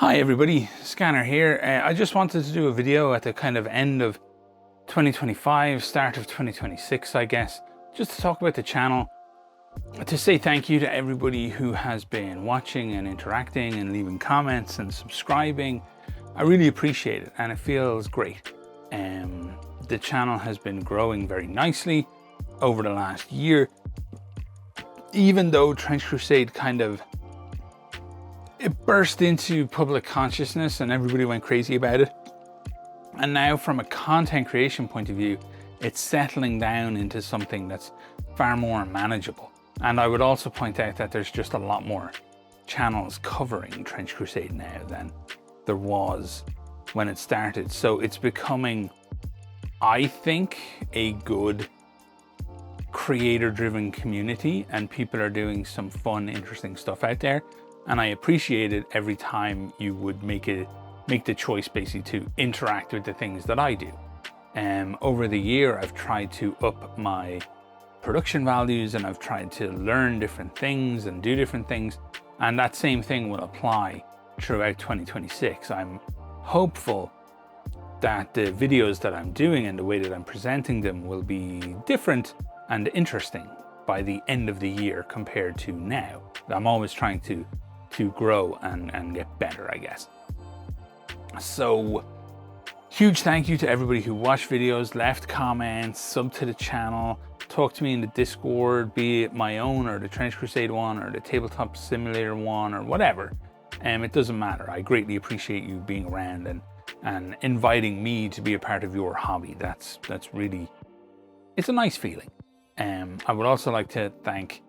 Hi everybody, Scanner here. I just wanted to do a video at the kind of end of 2025, start of 2026, I guess, just to talk about the channel, to say thank you to everybody who has been watching and interacting and leaving comments and subscribing. I really appreciate it and it feels great. The channel has been growing very nicely over the last year, even though Trench Crusade it burst into public consciousness and everybody went crazy about it. And now from a content creation point of view, it's settling down into something that's far more manageable. And I would also point out that there's just a lot more channels covering Trench Crusade now than there was when it started. So it's becoming, I think, a good creator-driven community and people are doing some fun, interesting stuff out there. And I appreciate it every time you would make the choice basically to interact with the things that I do. Over the year, I've tried to up my production values and I've tried to learn different things and do different things. And that same thing will apply throughout 2026. I'm hopeful that the videos that I'm doing and the way that I'm presenting them will be different and interesting by the end of the year compared to now. I'm always trying to grow and get better, I guess. So huge thank you to everybody who watched videos, left comments, sub to the channel, talk to me in the Discord, be it my own or the Trench Crusade one or the Tabletop Simulator one or whatever. It doesn't matter. I greatly appreciate you being around and inviting me to be a part of your hobby. That's really, it's a nice feeling. I would also like to thank,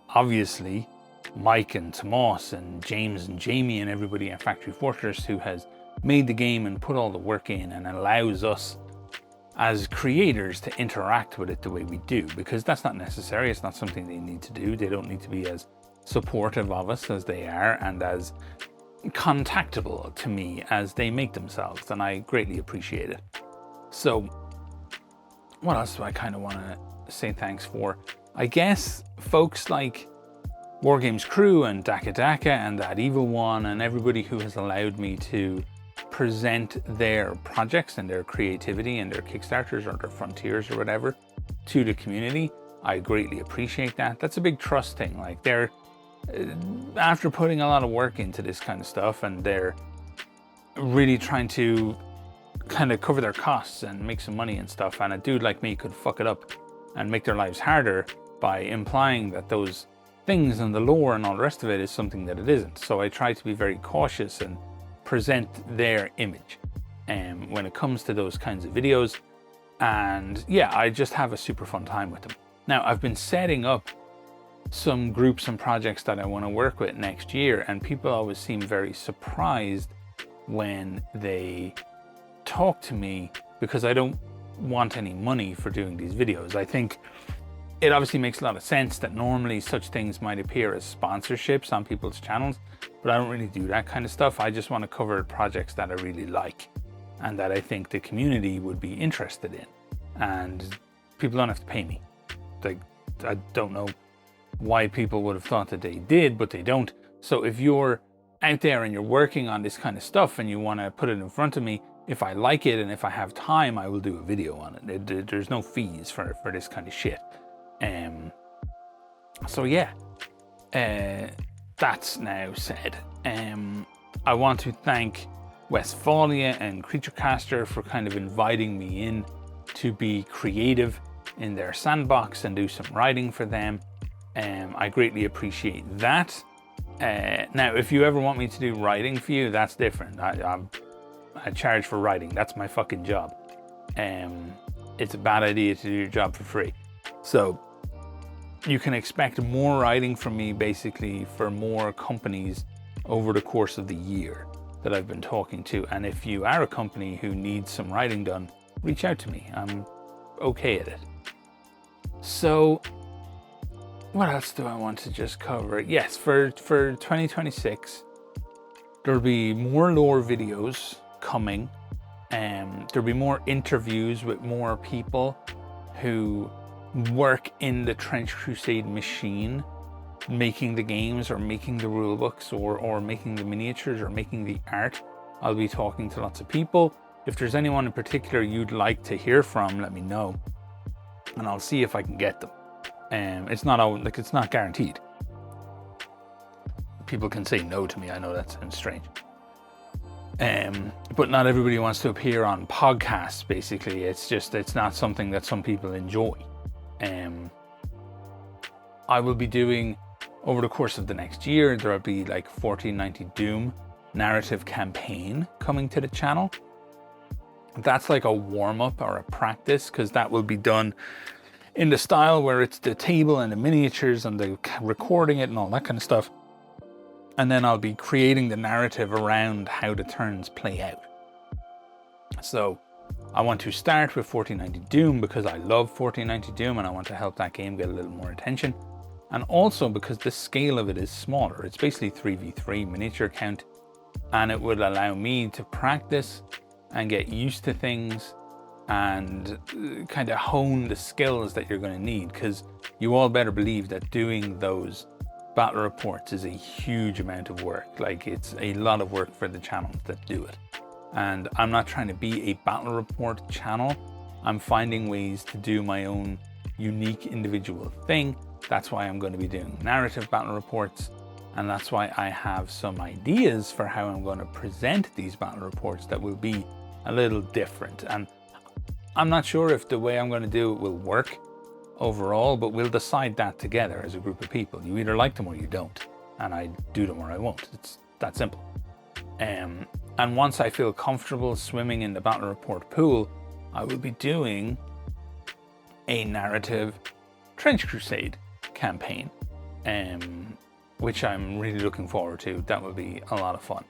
obviously, Mike and Tuomas and James and Jamie and everybody at Factory Fortress who has made the game and put all the work in and allows us as creators to interact with it the way we do, because that's not necessary. It's not something they need to do. They don't need to be as supportive of us as they are and as contactable to me as they make themselves, and I greatly appreciate it. So what else do I kind of want to say thanks for? I guess folks like Wargames Crew and Daka Daka and That Evil One and everybody who has allowed me to present their projects and their creativity and their Kickstarters or their Frontiers or whatever to the community. I greatly appreciate that. That's a big trust thing. Like, they're after putting a lot of work into this kind of stuff and they're really trying to kind of cover their costs and make some money and stuff, and a dude like me could fuck it up and make their lives harder by implying that those things and the lore and all the rest of it is something that it isn't. So I try to be very cautious and present their image when it comes to those kinds of videos. And yeah, I just have a super fun time with them. Now, I've been setting up some groups and projects that I want to work with next year, and people always seem very surprised when they talk to me because I don't want any money for doing these videos. I think it obviously makes a lot of sense that normally such things might appear as sponsorships on people's channels, but I don't really do that kind of stuff. I just want to cover projects that I really like and that I think the community would be interested in. And people don't have to pay me. Like, I don't know why people would have thought that they did, but they don't. So if you're out there and you're working on this kind of stuff and you want to put it in front of me, if I like it and if I have time, I will do a video on it. There's no fees for this kind of shit. So yeah, that's now said. I want to thank Westphalia and Creaturecaster for kind of inviting me in to be creative in their sandbox and do some writing for them. I greatly appreciate that. Now, if you ever want me to do writing for you, that's different. I charge for writing. That's my fucking job. It's a bad idea to do your job for free. So you can expect more writing from me basically for more companies over the course of the year that I've been talking to. And if you are a company who needs some writing done, reach out to me. I'm okay at it. So what else do I want to just cover? Yes, for 2026, there'll be more lore videos coming. There'll be more interviews with more people who work in the Trench Crusade machine making the games or making the rule books or making the miniatures or making the art. I'll be talking to lots of people. If there's anyone in particular you'd like to hear from, let me know, and I'll see if I can get them. It's not guaranteed. People can say no to me. I know that sounds strange. But not everybody wants to appear on podcasts, basically. It's not something that some people enjoy. I will be doing, over the course of the next year, there'll be like 1490 Doom narrative campaign coming to the channel. That's like a warm-up or a practice, because that will be done in the style where it's the table and the miniatures and the recording it and all that kind of stuff. And then I'll be creating the narrative around how the turns play out. So I want to start with 1490 Doom because I love 1490 Doom and I want to help that game get a little more attention. And also because the scale of it is smaller. It's basically 3v3 miniature count, and it would allow me to practice and get used to things and kind of hone the skills that you're going to need, because you all better believe that doing those battle reports is a huge amount of work. Like, it's a lot of work for the channels that do it. And I'm not trying to be a battle report channel. I'm finding ways to do my own unique individual thing. That's why I'm going to be doing narrative battle reports. And that's why I have some ideas for how I'm going to present these battle reports that will be a little different. And I'm not sure if the way I'm going to do it will work overall, but we'll decide that together as a group of people. You either like them or you don't, and I do them or I won't. It's that simple. And once I feel comfortable swimming in the battle report pool, I will be doing a narrative Trench Crusade campaign, which I'm really looking forward to. That will be a lot of fun.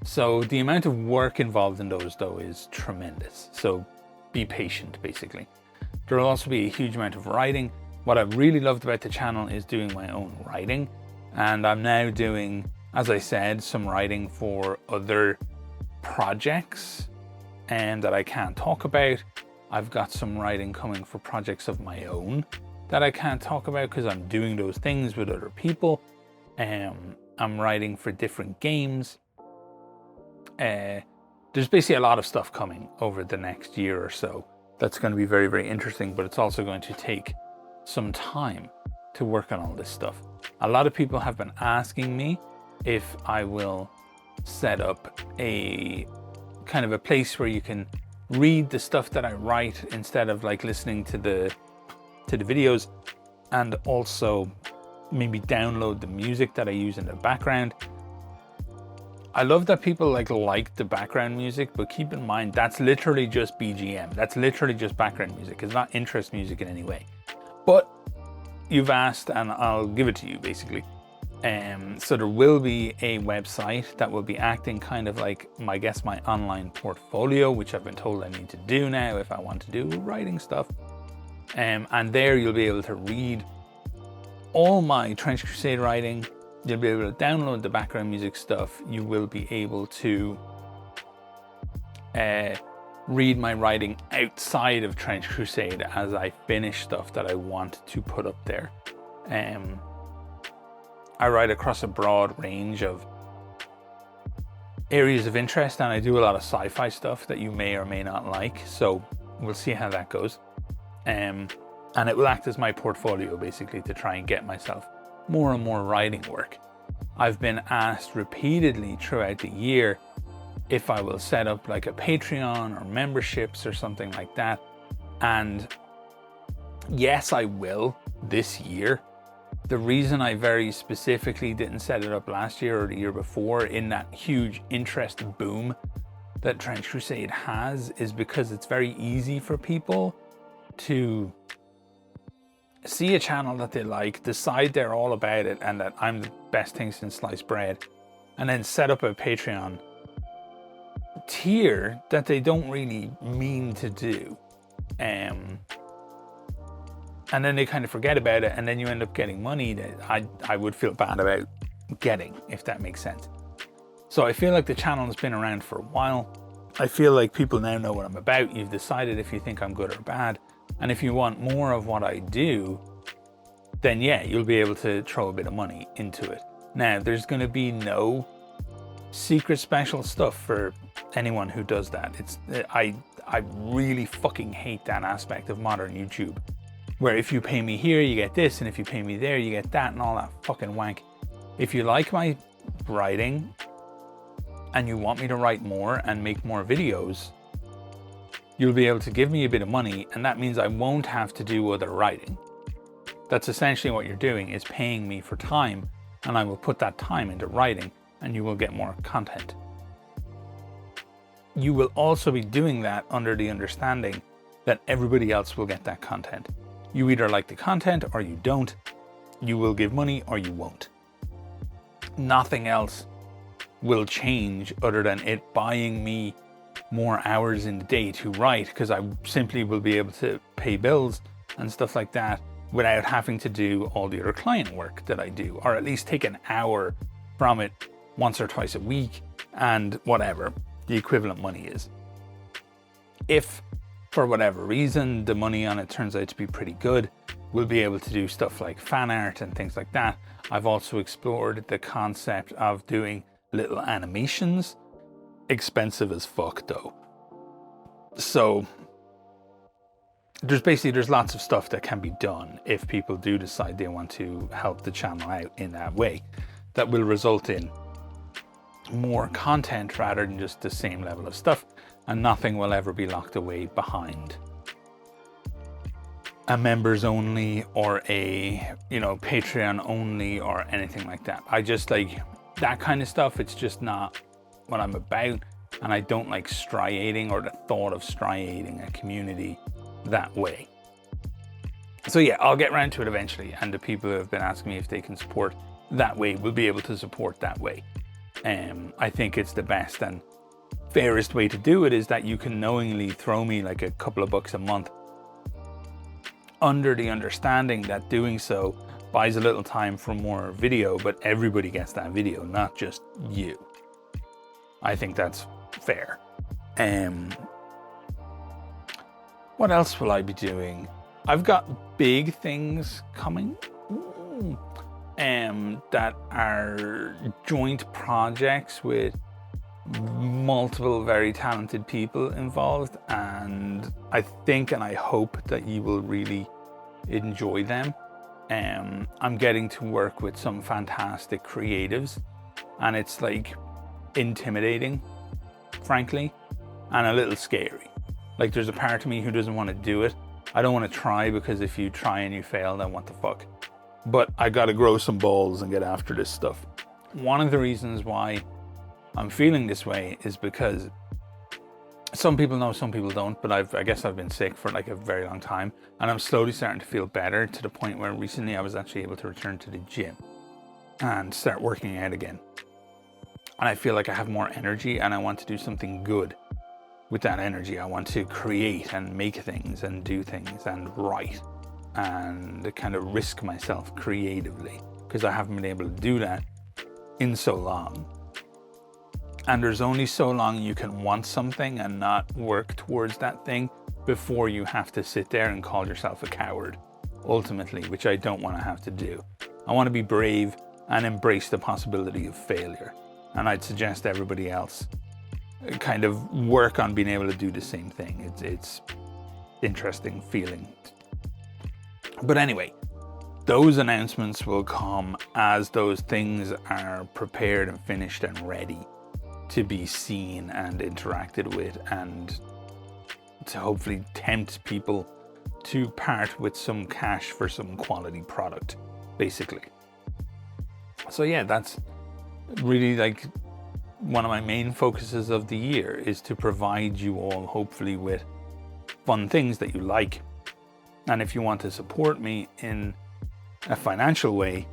So the amount of work involved in those, though, is tremendous. So be patient, basically. There will also be a huge amount of writing. What I've really loved about the channel is doing my own writing. And I'm now doing, as I said, some writing for other projects that I can't talk about. I've got some writing coming for projects of my own that I can't talk about because I'm doing those things with other people. I'm writing for different games. There's basically a lot of stuff coming over the next year or so that's going to be very, very interesting, but it's also going to take some time to work on all this stuff. A lot of people have been asking me if I will set up a kind of a place where you can read the stuff that I write instead of like listening to the videos, and also maybe download the music that I use in the background. I love that people like the background music, but keep in mind that's literally just BGM. That's literally just background music. It's not interest music in any way. But you've asked and I'll give it to you, basically. So there will be a website that will be acting kind of like my online portfolio, which I've been told I need to do now if I want to do writing stuff. And there you'll be able to read all my Trench Crusade writing. You'll be able to download the background music stuff. You will be able to read my writing outside of Trench Crusade as I finish stuff that I want to put up there. I write across a broad range of areas of interest, and I do a lot of sci-fi stuff that you may or may not like. So we'll see how that goes. And it will act as my portfolio, basically, to try and get myself more and more writing work. I've been asked repeatedly throughout the year if I will set up like a Patreon or memberships or something like that. And yes, I will this year. The reason I very specifically didn't set it up last year or the year before in that huge interest boom that Trench Crusade has is because it's very easy for people to see a channel that they like, decide they're all about it and that I'm the best thing since sliced bread, and then set up a Patreon tier that they don't really mean to do. And then they kind of forget about it, and then you end up getting money that I would feel bad about getting, if that makes sense. So I feel like the channel has been around for a while. I feel like people now know what I'm about. You've decided if you think I'm good or bad. And if you want more of what I do, then yeah, you'll be able to throw a bit of money into it. Now, there's going to be no secret special stuff for anyone who does that. I really fucking hate that aspect of modern YouTube, where if you pay me here, you get this, and if you pay me there, you get that, and all that fucking wank. If you like my writing and you want me to write more and make more videos, you'll be able to give me a bit of money, and that means I won't have to do other writing. That's essentially what you're doing, is paying me for time, and I will put that time into writing, and you will get more content. You will also be doing that under the understanding that everybody else will get that content. You either like the content or you don't. You will give money or you won't. Nothing else will change other than it buying me more hours in the day to write, because I simply will be able to pay bills and stuff like that without having to do all the other client work that I do, or at least take an hour from it once or twice a week, and whatever the equivalent money is. If for whatever reason the money on it turns out to be pretty good, we'll be able to do stuff like fan art and things like that. I've also explored the concept of doing little animations. Expensive as fuck though. So there's lots of stuff that can be done if people do decide they want to help the channel out in that way, that will result in more content rather than just the same level of stuff, and nothing will ever be locked away behind a members only or a, Patreon only or anything like that. I just like that kind of stuff. It's just not what I'm about, and I don't like striating or the thought of striating a community that way. So yeah, I'll get around to it eventually, and the people who have been asking me if they can support that way will be able to support that way. I think it's the best and fairest way to do it, is that you can knowingly throw me like a couple of bucks a month, under the understanding that doing so buys a little time for more video, but everybody gets that video, not just you. I think that's fair. What else will I be doing? I've got big things coming that are joint projects with multiple very talented people involved, and I think and I hope that you will really enjoy them. I'm getting to work with some fantastic creatives, and it's like intimidating, frankly, and a little scary. Like, there's a part of me who doesn't want to do it. I don't want to try, because if you try and you fail, then what the fuck? But I gotta grow some balls and get after this stuff. One of the reasons why I'm feeling this way is because some people know, some people don't, but I guess I've been sick for like a very long time, and I'm slowly starting to feel better, to the point where recently I was actually able to return to the gym and start working out again. And I feel like I have more energy, and I want to do something good with that energy. I want to create and make things and do things and write and kind of risk myself creatively, because I haven't been able to do that in so long. And there's only so long you can want something and not work towards that thing before you have to sit there and call yourself a coward, ultimately, which I don't want to have to do. I want to be brave and embrace the possibility of failure. And I'd suggest everybody else kind of work on being able to do the same thing. It's interesting feeling. But anyway, those announcements will come as those things are prepared and finished and ready to be seen and interacted with, and to hopefully tempt people to part with some cash for some quality product, basically. So yeah, that's really like one of my main focuses of the year, is to provide you all hopefully with fun things that you like. And if you want to support me in a financial way,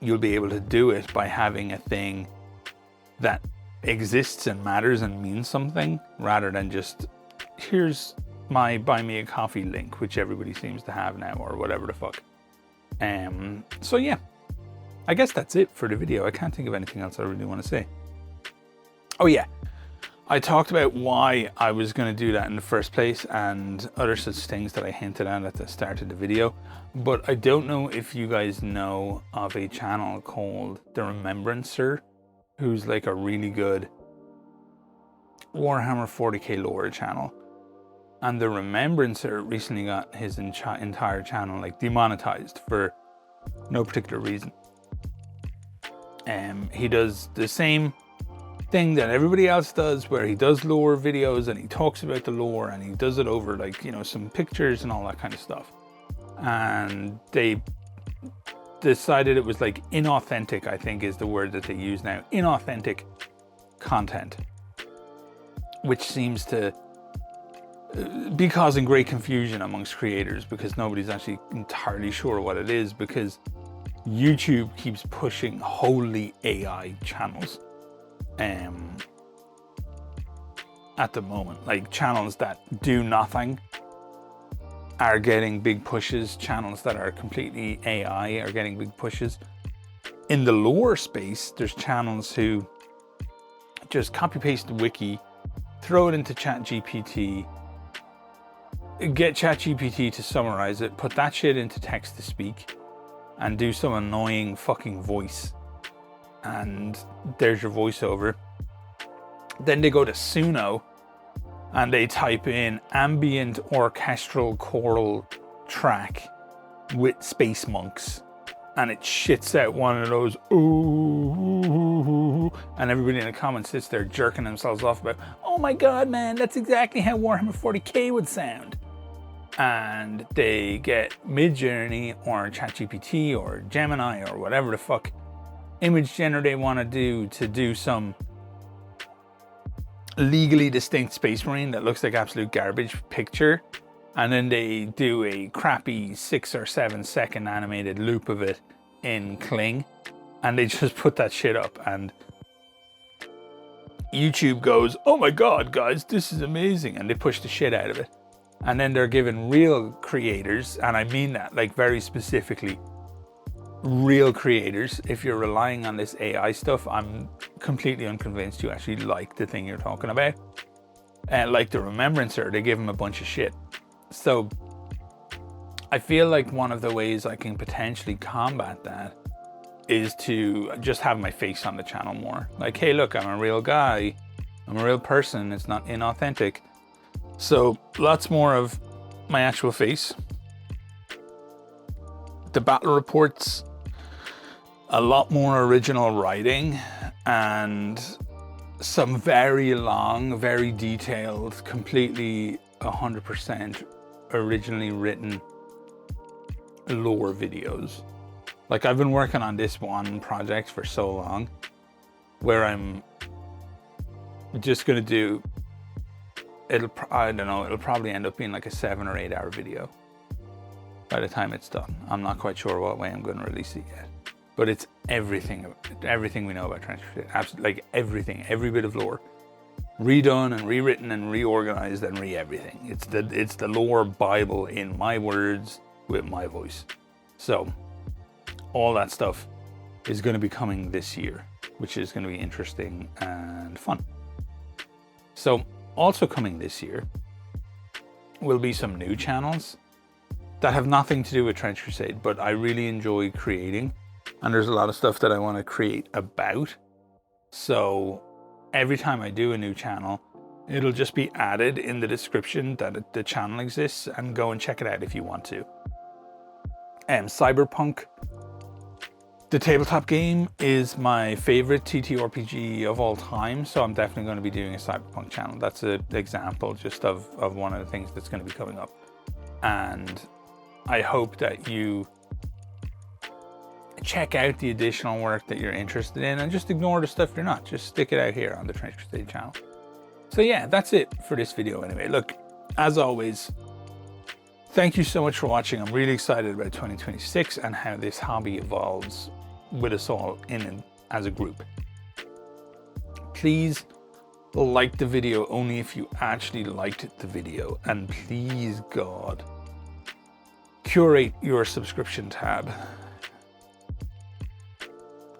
you'll be able to do it by having a thing that exists and matters and means something, rather than just, here's my buy me a coffee link, which everybody seems to have now, or whatever the fuck. So yeah, I guess that's it for the video. I can't think of anything else I really want to say. Oh yeah, I talked about why I was going to do that in the first place and other such things that I hinted at the start of the video. But I don't know if you guys know of a channel called The Remembrancer, who's like a really good Warhammer 40k lore channel. And The Remembrancer recently got his entire channel like demonetized for no particular reason. He does the same thing that everybody else does, where he does lore videos and he talks about the lore and he does it over like, you know, some pictures and all that kind of stuff. And they decided it was like inauthentic, I think is the word that they use now, inauthentic content, which seems to be causing great confusion amongst creators because nobody's actually entirely sure what it is, because YouTube keeps pushing wholly AI channels at the moment. Like channels that do nothing are getting big pushes. Channels that are completely AI are getting big pushes. In the lore space, there's channels who just copy paste the wiki, throw it into ChatGPT, get ChatGPT to summarize it, put that shit into text to speak, and do some annoying fucking voice. And there's your voiceover. Then they go to Suno and they type in ambient orchestral choral track with space monks, and it shits out one of those ooh, and everybody in the comments sits there jerking themselves off about, oh my god man, that's exactly how Warhammer 40k would sound. And they get Midjourney or ChatGPT or Gemini or whatever the fuck image generator they want to do some legally distinct Space Marine that looks like absolute garbage picture, and then they do a crappy 6 or 7 second animated loop of it in Kling, and they just put that shit up, and YouTube goes, oh my god guys, this is amazing, and they push the shit out of it. And then they're given real creators, and I mean that like very specifically, real creators. If you're relying on this AI stuff, I'm completely unconvinced you actually like the thing you're talking about. And like the Remembrancer, they give him a bunch of shit. So I feel like one of the ways I can potentially combat that is to just have my face on the channel more. Like, hey look, I'm a real guy, I'm a real person, it's not inauthentic. So lots more of my actual face. The battle reports, a lot more original writing, and some very long, very detailed, completely 100% originally written lore videos. Like I've been working on this one project for so long, where I'm just gonna do, I don't know, it'll probably end up being like a 7 or 8 hour video by the time it's done. I'm not quite sure what way I'm going to release it yet, but it's everything we know about Crusade. Absolutely, like everything, every bit of lore, redone and rewritten and reorganized and everything. It's the lore Bible in my words with my voice. So all that stuff is going to be coming this year, which is going to be interesting and fun. So also coming this year will be some new channels that have nothing to do with Trench Crusade, but I really enjoy creating, and there's a lot of stuff that I want to create about. So every time I do a new channel, it'll just be added in the description that the channel exists, and go and check it out if you want to. Cyberpunk, the tabletop game, is my favorite TTRPG of all time, so I'm definitely going to be doing a Cyberpunk channel. That's an example just of one of the things that's going to be coming up. And I hope that you check out the additional work that you're interested in and just ignore the stuff you're not. Just stick it out here on the Trench Crusade channel. So yeah, that's it for this video anyway. Look, as always, thank you so much for watching. I'm really excited about 2026 and how this hobby evolves with us all in it as a group. Please like the video only if you actually liked the video, and please God, curate your subscription tab.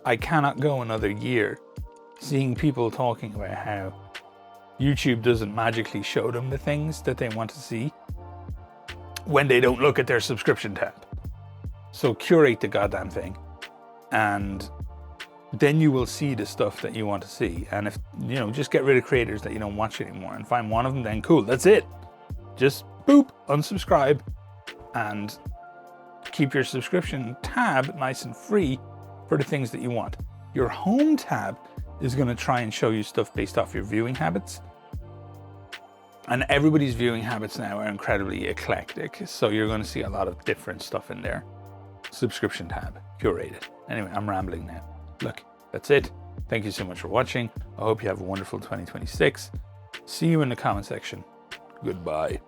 I cannot go another year seeing people talking about how YouTube doesn't magically show them the things that they want to see when they don't look at their subscription tab. So curate the goddamn thing, and then you will see the stuff that you want to see. And if, you know, just get rid of creators that you don't watch anymore and find one of them, then cool, that's it. Just boop, unsubscribe, and keep your subscription tab nice and free for the things that you want. Your home tab is going to try and show you stuff based off your viewing habits. And everybody's viewing habits now are incredibly eclectic. So you're going to see a lot of different stuff in there. Subscription tab, curated. Anyway, I'm rambling now. Look, that's it. Thank you so much for watching. I hope you have a wonderful 2026. See you in the comment section. Goodbye.